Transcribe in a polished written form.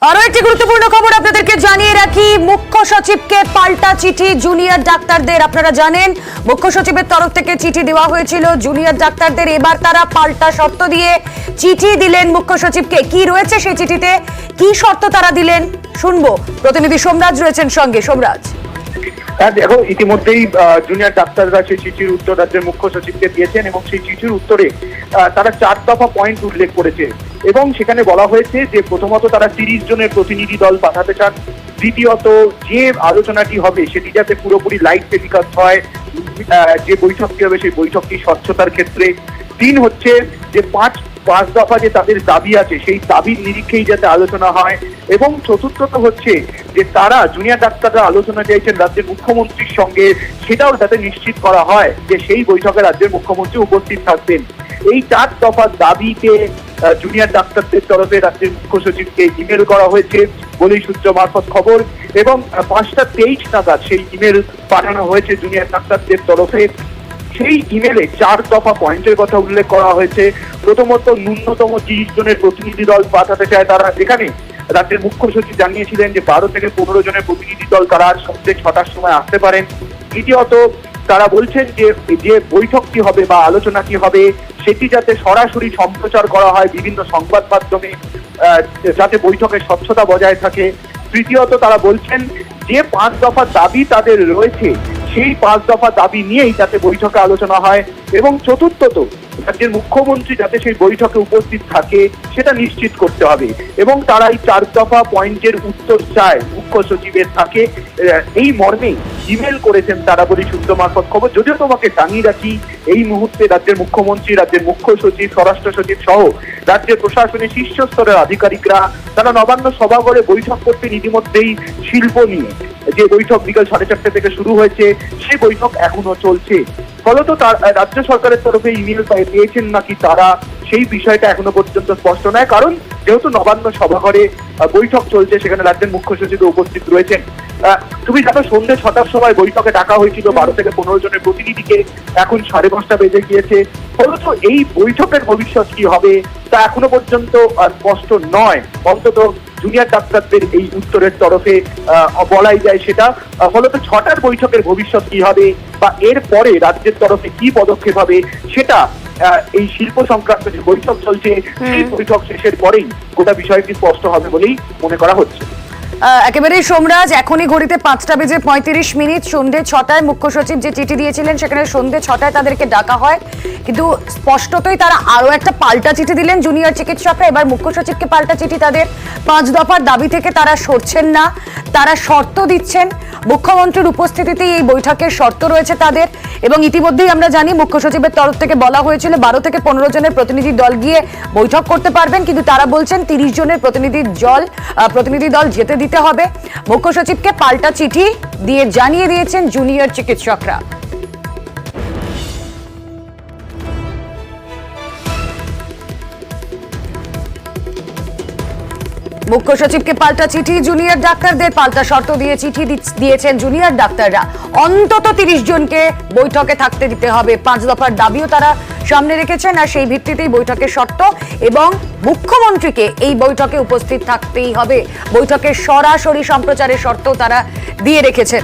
আরো একটি গুরুত্বপূর্ণ খবর আপনাদেরকে জানিয়ে রাখি, মুখ্য সচিবকে পাল্টা চিঠি জুনিয়র ডাক্তারদের। আপনারা জানেন মুখ্য সচিবের তরফ থেকে চিঠি দেওয়া হয়েছিল জুনিয়র ডাক্তারদের, এবার তারা পাল্টা শর্ত দিয়ে চিঠি দিলেন মুখ্য সচিবকে। কি রয়েছে সেই চিঠিতে, কি শর্ত তারা দিলেন শুনবো। প্রতিনিধি সোমরাজ রয়েছেন সঙ্গে। সোমরাজ, দেখো, ইতিমধ্যেই জুনিয়র ডাক্তাররা সেই চিঠির উত্তর রাজ্যের মুখ্য সচিবকে দিয়েছেন এবং সেই চিঠির উত্তরে তারা 4 দফা পয়েন্ট উল্লেখ করেছে এবং সেখানে বলা হয়েছে যে প্রথমত তারা 30 জনের প্রতিনিধি দল পাঠাতে চান। দ্বিতীয়ত, যে আলোচনাটি হবে সেটি যাতে পুরোপুরি লাইভ টেলিকাস্ট হয়, যে বৈঠকটি হবে সেই বৈঠকটি স্বচ্ছতার ক্ষেত্রে। 3 হচ্ছে যে 5 দফা যে তাদের দাবি আছে সেই দাবির নিরিখেই যাতে আলোচনা হয়। এবং চতুর্থত হচ্ছে যে তারা জুনিয়র ডাক্তাররা আলোচনা চাইছেন রাজ্যের মুখ্যমন্ত্রীর সঙ্গে, সেটাও যাতে নিশ্চিত করা হয় যে সেই বৈঠকে রাজ্যের মুখ্যমন্ত্রী উপস্থিত থাকবেন। এই 4 দফা দাবিতে জুনিয়র ডাক্তারদের তরফে রাজ্যের মুখ্য সচিবকে ইমেল করা হয়েছে বলেই সূত্র মারফত খবর। এবং 5:23 নাগাদ সেই ইমেল পাঠানো হয়েছে জুনিয়র ডাক্তারদের তরফে। সেই ইমেলে 4 দফা পয়েন্টের কথা উল্লেখ করা হয়েছে। প্রথমত, ন্যূনতম 30 জনের প্রতিনিধি দল পাঠাতে চায় তারা। এখানে রাজ্যের মুখ্য সচিব জানিয়েছিলেন যে 12 থেকে 15 জনের প্রতিনিধি দল তারা সন্ধ্যে 6টার সময় আসতে পারেন। দ্বিতীয়ত, তারা বলছেন যে যে বৈঠকটি হবে বা আলোচনাটি হবে সেটি যাতে সরাসরি সম্প্রচার করা হয় বিভিন্ন সংবাদ মাধ্যমে, যাতে বৈঠকের স্বচ্ছতা বজায় থাকে। তৃতীয়ত, তারা বলছেন যে 5 দফা দাবি তাদের রয়েছে সেই 5 দফা দাবি নিয়েই যাতে বৈঠকে আলোচনা হয়। এবং চতুর্থত, রাজ্যের মুখ্যমন্ত্রী যাতে সেই বৈঠকে উপস্থিত থাকে সেটা নিশ্চিত করতে হবে। এবং তারা এই 4 দফা পয়েন্টের উত্তর চায় মুখ্য সচিবের থাকে, এই মর্মে ইমেল করেছেন তারা বলে সূত্র মারফত খবর। যদিও তোমাকে জানিয়ে রাখি, এই মুহূর্তে রাজ্যের মুখ্যমন্ত্রী, রাজ্যের মুখ্য সচিব, স্বরাষ্ট্র সচিব সহ রাজ্যের প্রশাসনের শীর্ষ স্তরের আধিকারিকরা তারা নবান্ন সভাঘরে বৈঠক করতে ইতিমধ্যেই শিল্প নিয়ে যে বৈঠক বিকাল 4:30 থেকে শুরু হয়েছে সেই বৈঠক এখনো চলছে। ফলত তার রাজ্য সরকারের তরফে ইমেল পেয়েছেন নাকি তারা, সেই বিষয়টা এখনো পর্যন্ত স্পষ্ট নয়। কারণ যেহেতু নবান্ন সভাঘরে বৈঠক চলছে সেখানে রাজ্যের মুখ্য সচিব উপস্থিত রয়েছেন। তুমি জানো, সন্ধ্যে 6টার সময় বৈঠকে ডাকা হয়েছিল 12 থেকে 15 জনের প্রতিনিধিকে, এখন 5:30 বেজে গিয়েছে। ফলত এই বৈঠকের ভবিষ্যৎ কি হবে তা এখনো পর্যন্ত স্পষ্ট নয়, অন্তত জুনিয়র ডাক্তারদের এই উত্তরের তরফে বলাই যায় সেটা। ফলত 6টার বৈঠকের ভবিষ্যৎ কি হবে বা এর পরে রাজ্যের তরফে কি পদক্ষেপ হবে সেটা এই শিল্প সংক্রান্ত যে বৈঠক চলছে সেই বৈঠক শেষের পরেই গোটা বিষয়টি স্পষ্ট হবে বলেই মনে করা হচ্ছে। একেবারেই সোমরাজ, এখনই ঘড়িতে 5:35 সন্ধ্যে 6টায় মুখ্য সচিব যে চিঠি দিয়েছিলেন সেখানে সন্ধ্যে 6টায় তাদেরকে ডাকা হয়, কিন্তু স্পষ্টতই তারা আরো একটা পাল্টা চিঠি দিলেন জুনিয়র চিকিৎসকরা। এবার মুখ্য সচিবকে পাল্টা চিঠি, তাদের 5 দফার দাবি থেকে তারা সরছেন না, তারা শর্ত দিচ্ছেন। মুখ্যমন্ত্রীর উপস্থিতিতেই এই বৈঠকের শর্ত রয়েছে তাদের। এবং ইতিমধ্যেই আমরা জানি মুখ্য সচিবের তরফ থেকে বলা হয়েছিল 12 থেকে 15 জনের প্রতিনিধি দল গিয়ে বৈঠক করতে পারবেন, কিন্তু তারা বলছেন 30 জনের প্রতিনিধি দল যেতে দিতে হবে। মুখ্য সচিবকে পাল্টা চিঠি দিয়ে জানিয়ে দিয়েছেন জুনিয়র চিকিৎসকরা। মুখ্য সচিবকে পাল্টা চিঠি জুনিয়র ডাক্তারদের, পাল্টা শর্ত দিয়ে চিঠি দিয়েছেন জুনিয়র ডাক্তাররা। অন্তত 30 জনকে বৈঠকে থাকতে দিতে হবে, 5 দফার দাবিও তারা সামনে রেখেছেন। আর সেই ভিত্তিতেই বৈঠকের শর্ত এবং মুখ্যমন্ত্রীকে এই বৈঠকে উপস্থিত থাকতেই হবে, বৈঠকের সরাসরি সম্প্রচারের শর্ত তারা দিয়ে রেখেছেন।